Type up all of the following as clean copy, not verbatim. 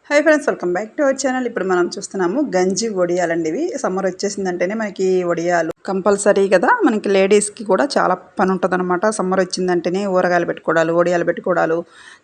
Hi friends, welcome back to our channel. ఇప్పుడు మనం చూస్తున్నాము గంజి వడియాలండి. ఇవి సమ్మర్ వచ్చేసిందంటేనే మనకి వడియాలు కంపల్సరీ కదా. మనకి లేడీస్కి కూడా చాలా పని ఉంటుంది అనమాట. సమ్మర్ వచ్చిందంటేనే ఊరగాయలు పెట్టుకోవడాలు, వడియాలు పెట్టుకోవడాలు,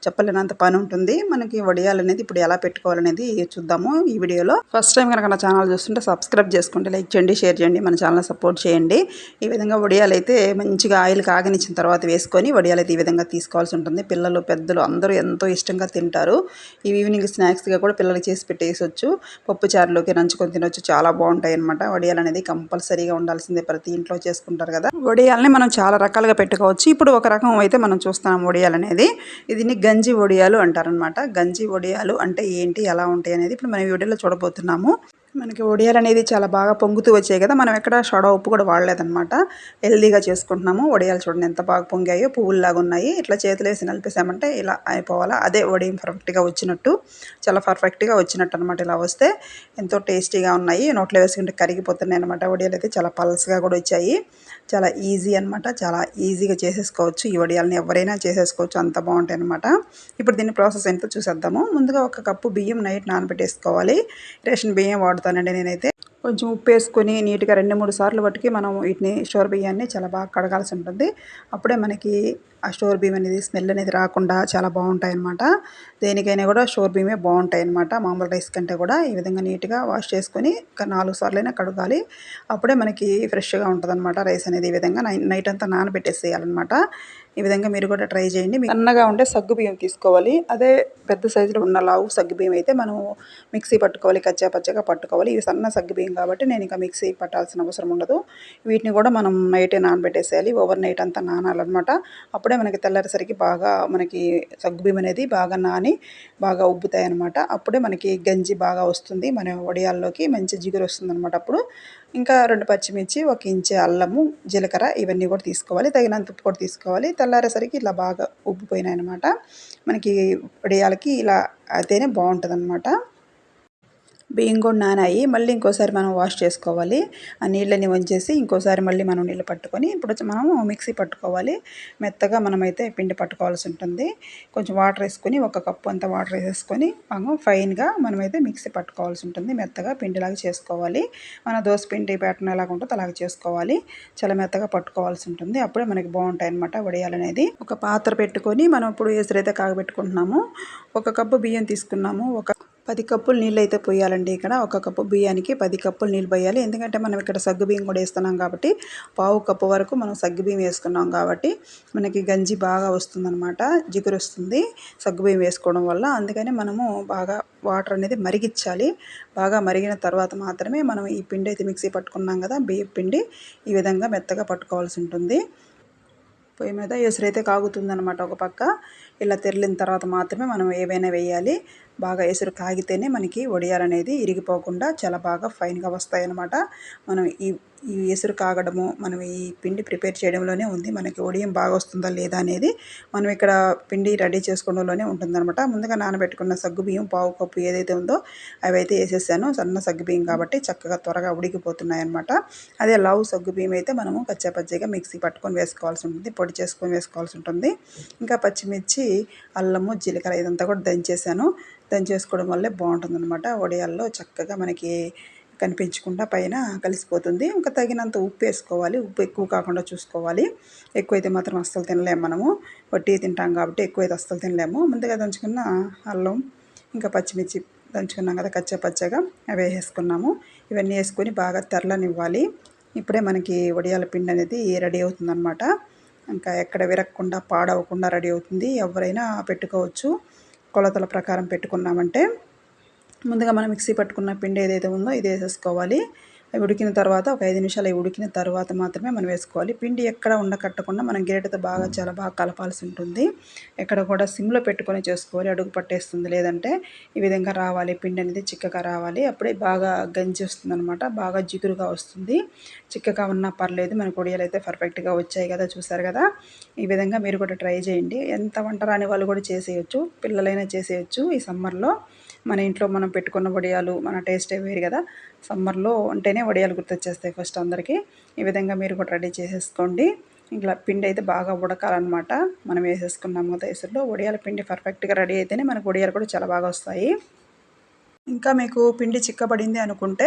చెప్పలేనంత పని ఉంటుంది. మనకి వడియాలు అనేది ఇప్పుడు ఎలా పెట్టుకోవాలనేది చూద్దాము ఈ వీడియోలో. ఫస్ట్ టైం కనుక నా ఛానల్ చూస్తుంటే సబ్స్క్రైబ్ చేసుకోండి, లైక్ చేయండి, షేర్ చేయండి, మన ఛానల్ సపోర్ట్ చేయండి. ఈ విధంగా వడియాలు అయితే మంచిగా ఆయిల్ కాగనిచ్చిన తర్వాత వేసుకొని వడియాలు అయితే ఈ విధంగా తీసుకోవాల్సి ఉంటుంది. పిల్లలు పెద్దలు అందరూ ఎంతో ఇష్టంగా తింటారు. ఈ ఈవినింగ్ స్నాక్స్గా కూడా పిల్లలకి చేసి పెట్టేసొచ్చు. పప్పు చారులోకి నంచుకొని తినొచ్చు. చాలా బాగుంటాయి అనమాట. వడియాలు అనేది కంపల్సరీగా ఉండాల్సిందే, ప్రతి ఇంట్లో చేసుకుంటారు కదా. వడియాలని మనం చాలా రకాలుగా పెట్టుకోవచ్చు. ఇప్పుడు ఒక రకం అయితే మనం చూస్తాం వడియాలు అనేది. దీన్ని గంజి వడియాలు అంటారనమాట. గంజి వడియాలు అంటే ఏంటి, ఎలా ఉంటాయి అనేది ఇప్పుడు మనం ఈ వీడియోలో చూడబోతున్నాము. మనకి వడియాలు అనేది చాలా బాగా పొంగుతూ వచ్చాయి కదా. మనం ఎక్కడ సోడా ఉప్పు కూడా వాడలేదనమాట. హెల్దీగా చేసుకుంటున్నాము. వడియాలు చూడండి ఎంత బాగా పొంగాయో, పువ్వుల్లాగా ఉన్నాయి. ఇట్లా చేతులు వేసి నలిపేసామంటే ఇలా అయిపోవాలా. అదే వడియం పర్ఫెక్ట్గా వచ్చినట్టు, చాలా పర్ఫెక్ట్గా వచ్చినట్టు అనమాట. ఇలా వస్తే ఎంతో టేస్టీగా ఉన్నాయి. నోట్లో వేసుకుంటే కరిగిపోతున్నాయి అనమాట. వడియాలు అయితే చాలా పల్స్గా కూడా వచ్చాయి. చాలా ఈజీ అనమాట. చాలా ఈజీగా చేసేసుకోవచ్చు. ఈ వడియాలని ఎవరైనా చేసేసుకోవచ్చు, అంత బాగుంటాయి అనమాట. ఇప్పుడు దీని ప్రాసెస్ ఏంటో చూసేద్దాము. ముందుగా 1 కప్పు బియ్యం నైట్ నానబెట్టేసుకోవాలి. రేషన్ బియ్యం వాడుతానండి నేనైతే. కొంచెం ఉప్పు వేసుకొని నీట్గా 2-3 సార్లు పట్టుకి మనం వీటిని స్టోర్ బియ్యాన్ని చాలా బాగా కడగాల్సి ఉంటుంది. అప్పుడే మనకి ఆ స్టోర్ బియ్యం అనేది స్మెల్ అనేది రాకుండా చాలా బాగుంటాయి అన్నమాట. దేనికైనా కూడా స్టోర్ బియ్యమే బాగుంటాయి అన్నమాట. మామూలు రైస్ కంటే కూడా ఈ విధంగా నీట్గా వాష్ చేసుకొని 4 సార్లైనా కడగాలి. అప్పుడే మనకి ఫ్రెష్గా ఉంటుంది అనమాట రైస్ అనేది. ఈ విధంగా నైట్ అంతా నానబెట్టేసేయాలన్నమాట. ఈ విధంగా మీరు కూడా ట్రై చేయండి. సన్నగా ఉండే సగ్గు బియ్యం తీసుకోవాలి. అదే పెద్ద సైజులో ఉన్న లావు సగ్గు బియ్యం అయితే మనం మిక్సీ పట్టుకోవాలి, కచ్చా పచ్చగా పట్టుకోవాలి. ఇవి సన్న సగ్గు బియ్యం కాబట్టి నేను ఇంకా మిక్సీ పట్టాల్సిన అవసరం ఉండదు. వీటిని కూడా మనం నైటే నానబెట్టేసేయాలి. ఓవర్ నైట్ అంతా నానాలన్నమాట. అప్పుడే మనకి తెల్లారేసరికి బాగా మనకి సగ్గుబియ్యం అనేది బాగా నాని బాగా ఉబ్బుతాయి అన్నమాట. అప్పుడే మనకి గంజి బాగా వస్తుంది. మన వడియాల్లోకి మంచి జిగురు వస్తుందన్నమాట. అప్పుడు ఇంకా 2 పచ్చిమిర్చి, 1 ఇంచు అల్లము, జీలకర్ర ఇవన్నీ కూడా తీసుకోవాలి. తగినంత ఉప్పు కూడా తీసుకోవాలి. తెల్లారేసరికి ఇలా బాగా ఉబ్బిపోయినాయి అన్నమాట. మనకి వడియాలకి ఇలా అయితేనే బాగుంటుందన్నమాట. బియ్యం కూడా నానాయి. మళ్ళీ ఇంకోసారి మనం వాష్ చేసుకోవాలి. ఆ నీళ్ళని వంచేసి ఇంకోసారి మళ్ళీ మనం నీళ్ళు పట్టుకొని ఇప్పుడు మనము మిక్సీ పట్టుకోవాలి. మెత్తగా మనమైతే పిండి పట్టుకోవాల్సి ఉంటుంది. కొంచెం వాటర్ వేసుకొని 1 కప్పు అంత వాటర్ వేసేసుకొని మనం ఫైన్గా మనమైతే మిక్సీ పట్టుకోవాల్సి ఉంటుంది. మెత్తగా పిండిలాగా చేసుకోవాలి. మన దోశ పిండి ప్యాటర్న్ ఎలాగ ఉంటుందో అలాగ చేసుకోవాలి. చాలా మెత్తగా పట్టుకోవాల్సి ఉంటుంది. అప్పుడే మనకి బాగుంటాయి అన్నమాట వడియాలు అనేది. ఒక పాత్ర పెట్టుకొని మనం ఇప్పుడు ఎసురైతే కాగబెట్టుకుంటున్నాము. 1 కప్పు బియ్యం తీసుకున్నాము. 10 కప్పులు నీళ్ళు అయితే పోయాలండి. ఇక్కడ 1 కప్పు బియ్యానికి 10 కప్పులు నీళ్ళు పోయాలి. ఎందుకంటే మనం ఇక్కడ సగ్గు బియ్యం కూడా వేస్తున్నాం కాబట్టి, పావు కప్పు వరకు మనం సగ్గు బియ్యం వేసుకున్నాం కాబట్టి మనకి గంజి బాగా వస్తుందన్నమాట. జిగురు వస్తుంది సగ్గు బియ్యం వేసుకోవడం వల్ల. అందుకని మనము బాగా వాటర్ అనేది మరిగించాలి. బాగా మరిగిన తర్వాత మాత్రమే మనం ఈ పిండి అయితే మిక్సీ పట్టుకున్నాం కదా, బియ్యం పిండి ఈ విధంగా మెత్తగా పట్టుకోవాల్సి ఉంటుంది. పొయ్యి మీద ఎసురైతే కాగుతుందనమాట. ఒక పక్క ఇలా తెరిలిన తర్వాత మాత్రమే మనం ఏవైనా వేయాలి. బాగా ఎసురు కాగితేనే మనకి వడియాలు అనేది ఇరిగిపోకుండా చాలా బాగా ఫైన్గా వస్తాయన్నమాట. మనం ఈ ఎసురు కాగడము, మనం ఈ పిండి ప్రిపేర్ చేయడంలోనే ఉంది మనకి వడియం బాగా వస్తుందా లేదా అనేది. మనం ఇక్కడ పిండి రెడీ చేసుకోవడంలోనే ఉంటుందన్నమాట. ముందుగా నానబెట్టుకున్న సగ్గు బియ్యం పావు కప్పు ఏదైతే ఉందో అవి అయితే వేసేసాను. సన్న సగ్గు బియ్యం కాబట్టి చక్కగా త్వరగా ఉడికిపోతున్నాయి అన్నమాట. అదే లావు సగ్గు బియ్యం అయితే మనము కచ్చా పచ్చిగా మిక్సీ పట్టుకొని వేసుకోవాల్సి ఉంటుంది, పొడి చేసుకొని వేసుకోవాల్సి ఉంటుంది. ఇంకా పచ్చిమిర్చి, అల్లము, జీలకర్ర ఇదంతా కూడా దంచేసుకోవడం వల్లే బాగుంటుందన్నమాట. వడియాల్లో చక్కగా మనకి కనిపించకుండా పైన కలిసిపోతుంది. ఇంకా తగినంత ఉప్పు వేసుకోవాలి. ఉప్పు ఎక్కువ కాకుండా చూసుకోవాలి. ఎక్కువైతే మాత్రం అస్సలు తినలేము మనము. వట్టి తింటాం కాబట్టి ఎక్కువైతే అస్సలు తినలేము. ముందుగా దంచుకున్న అల్లం, ఇంకా పచ్చిమిర్చి దంచుకున్నాం కదా కచ్చా పచ్చగా, అవి వేసుకున్నాము. ఇవన్నీ వేసుకొని బాగా తెరలనివ్వాలి. ఇప్పుడే మనకి వడియాల పిండి అనేది రెడీ అవుతుందన్నమాట. ఇంకా ఎక్కడ విరగకుండా పాడవకుండా రెడీ అవుతుంది. ఎవరైనా పెట్టుకోవచ్చు. కొలతల ప్రకారం పెట్టుకున్నామంటే ముందుగా మనం మిక్సీ పట్టుకున్న పిండి ఏదైతే ఉందో ఇది వేసేసుకోవాలి. అవి ఉడికిన తర్వాత ఒక 5 నిమిషాలు అవి ఉడికిన తర్వాత మాత్రమే మనం వేసుకోవాలి. పిండి ఎక్కడ ఉండకట్టకుండా మనం గరిటెతో చాలా బాగా కలపాల్సి ఉంటుంది. ఎక్కడ కూడా సిమ్లో పెట్టుకొని చేసుకోవాలి, అడుగు పట్టేస్తుంది. లేదంటే ఈ విధంగా రావాలి, పిండి అనేది చిక్కగా రావాలి. అప్పుడే బాగా గంజి వస్తుందన్నమాట. బాగా జిగురుగా వస్తుంది. చిక్కగా ఉన్నా పర్లేదు, మనకు వడియాలు అయితే పర్ఫెక్ట్గా వచ్చాయి కదా, చూసారు కదా. ఈ విధంగా మీరు కూడా ట్రై చేయండి. ఎంత వంట రాని వాళ్ళు కూడా చేసేయచ్చు, పిల్లలైనా చేసేయచ్చు. ఈ సమ్మర్లో మన ఇంట్లో మనం పెట్టుకున్న వడియాలు మన టేస్టే వేరు కదా. సమ్మర్లో అంటేనే వడియాలు గుర్తొచ్చేస్తాయి ఫస్ట్ అందరికీ. ఈ విధంగా మీరు కూడా రెడీ చేసేసుకోండి. ఇట్లా పిండి అయితే బాగా ఉడకాలన్నమాట. మనం వేసేసుకున్నాము కదా ఎసురులో. వడియాల పిండి పర్ఫెక్ట్గా రెడీ అయితేనే మనకు వడియాలు కూడా చాలా బాగా వస్తాయి. ఇంకా మీకు పిండి చిక్కబడింది అనుకుంటే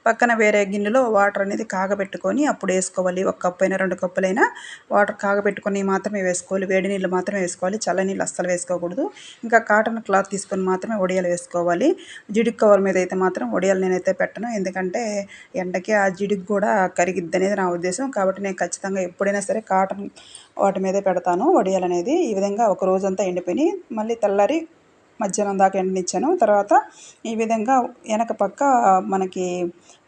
పక్కన వేరే గిన్నెలో వాటర్ అనేది కాగబెట్టుకొని అప్పుడు వేసుకోవాలి. 1 కప్ అయినా 2 కప్పులైనా వాటర్ కాగబెట్టుకొని మాత్రమే వేసుకోవాలి. వేడి నీళ్ళు మాత్రమే వేసుకోవాలి. చల్ల నీళ్ళు అస్సలు వేసుకోకూడదు. ఇంకా కాటన్ క్లాత్ తీసుకొని మాత్రమే వడియాలు వేసుకోవాలి. జిడుగు కవర్ మీద అయితే మాత్రం వడియాలు నేనైతే పెట్టను. ఎందుకంటే ఎండకి ఆ జిడుగు కూడా కరిగిద్దనేది నా ఉద్దేశం. కాబట్టి నేను ఖచ్చితంగా ఎప్పుడైనా సరే కాటన్ వాటి మీదే పెడతాను వడియాలనేది. ఈ విధంగా ఒక రోజంతా ఎండిపోయినాయి. మళ్ళీ తెల్లారి మధ్యాహ్నం దాకా ఎండనిచ్చాను. తర్వాత ఈ విధంగా వెనక పక్క మనకి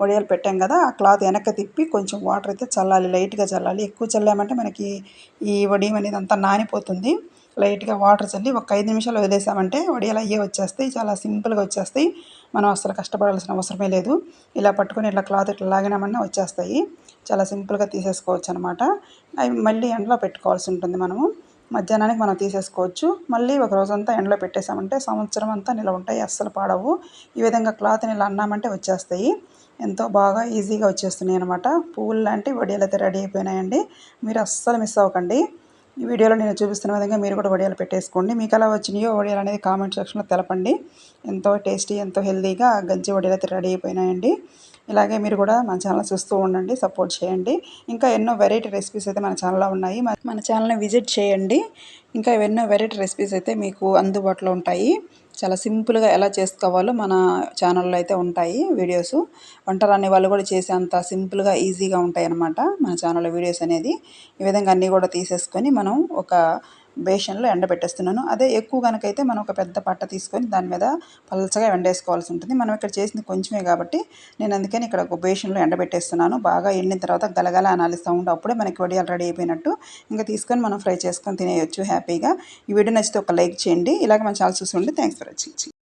వడియాలు పెట్టాం కదా, ఆ క్లాత్ వెనక్కి తిప్పి కొంచెం వాటర్ అయితే చల్లాలి, లైట్గా చల్లాలి. ఎక్కువ చల్లామంటే మనకి ఈ వడియం అనేది అంతా నానిపోతుంది. లైట్గా వాటర్ చల్లి ఒక 5 నిమిషాలు వదిలేసామంటే వడియాలు అయ్యే వచ్చేస్తాయి. చాలా సింపుల్గా వచ్చేస్తాయి. మనం అసలు కష్టపడాల్సిన అవసరమే లేదు. ఇలా పట్టుకొని ఇట్లా క్లాత్ ఇట్లా లాగినామన్నా వచ్చేస్తాయి. చాలా సింపుల్గా తీసేసుకోవచ్చు అనమాట. అవి మళ్ళీ ఎండలో పెట్టుకోవాల్సి ఉంటుంది మనము. మధ్యాహ్నానికి మనం తీసేసుకోవచ్చు. మళ్ళీ ఒక రోజంతా ఎండలో పెట్టేసామంటే సంవత్సరం అంతా నిలవ ఉంటాయి, అస్సలు పాడవు. ఈ విధంగా క్లాత్ని ఇలా అన్నామంటే వచ్చేస్తాయి. ఎంతో బాగా ఈజీగా వచ్చేస్తున్నాయి అనమాట. పువ్వులు లాంటి వడియాలు అయితే రెడీ అయిపోయినాయండి. మీరు అస్సలు మిస్ అవ్వకండి. ఈ వీడియోలో నేను చూపిస్తున్న విధంగా మీరు కూడా వడియాలు పెట్టేసుకోండి. మీకు ఎలా వచ్చినాయో వడియాలు అనేది కామెంట్ సెక్షన్లో తెలపండి. ఎంతో టేస్టీ, ఎంతో హెల్తీగా గంజి వడియాలు అయితే రెడీ అయిపోయినాయండి. ఇలాగే మీరు కూడా మన ఛానల్ చూస్తూ ఉండండి, సపోర్ట్ చేయండి. ఇంకా ఎన్నో వెరైటీ రెసిపీస్ అయితే మన ఛానల్లో ఉన్నాయి. మన ఛానల్ని విజిట్ చేయండి. ఇంకా ఎన్నో వెరైటీ రెసిపీస్ అయితే మీకు అందుబాటులో ఉంటాయి. చాలా సింపుల్గా ఎలా చేసుకోవాలో మన ఛానల్లో అయితే ఉంటాయి వీడియోస్. వంట రాని వాళ్ళు కూడా చేసేంత సింపుల్గా ఈజీగా ఉంటాయి అన్నమాట మన ఛానల్లో వీడియోస్ అనేది. ఈ విధంగా అన్నీ కూడా తీసేసుకొని మనం ఒక బేషన్లో ఎండబెట్టేస్తున్నాను. అదే ఎక్కువ కనుకైతే మనం ఒక పెద్ద పట్ట తీసుకొని దాని మీద పల్చగా ఎండేసుకోవాల్సి ఉంటుంది. మనం ఇక్కడ చేసింది కొంచెమే కాబట్టి నేను అందుకని ఇక్కడ ఒక బేషన్లో ఎండబెట్టేస్తున్నాను. బాగా ఎండిన తర్వాత గలగల అనాలి సౌండ్, అప్పుడే మనకి వడియాలు రెడీ అయిపోయినట్టు. ఇంకా తీసుకొని మనం ఫ్రై చేసుకొని తినేయొచ్చు హ్యాపీగా. ఈ వీడియో నచ్చితే ఒక లైక్ చేయండి. ఇలాగ మన ఛానల్ చూసి ఉండి థ్యాంక్స్ ఫర్ వాచింగ్.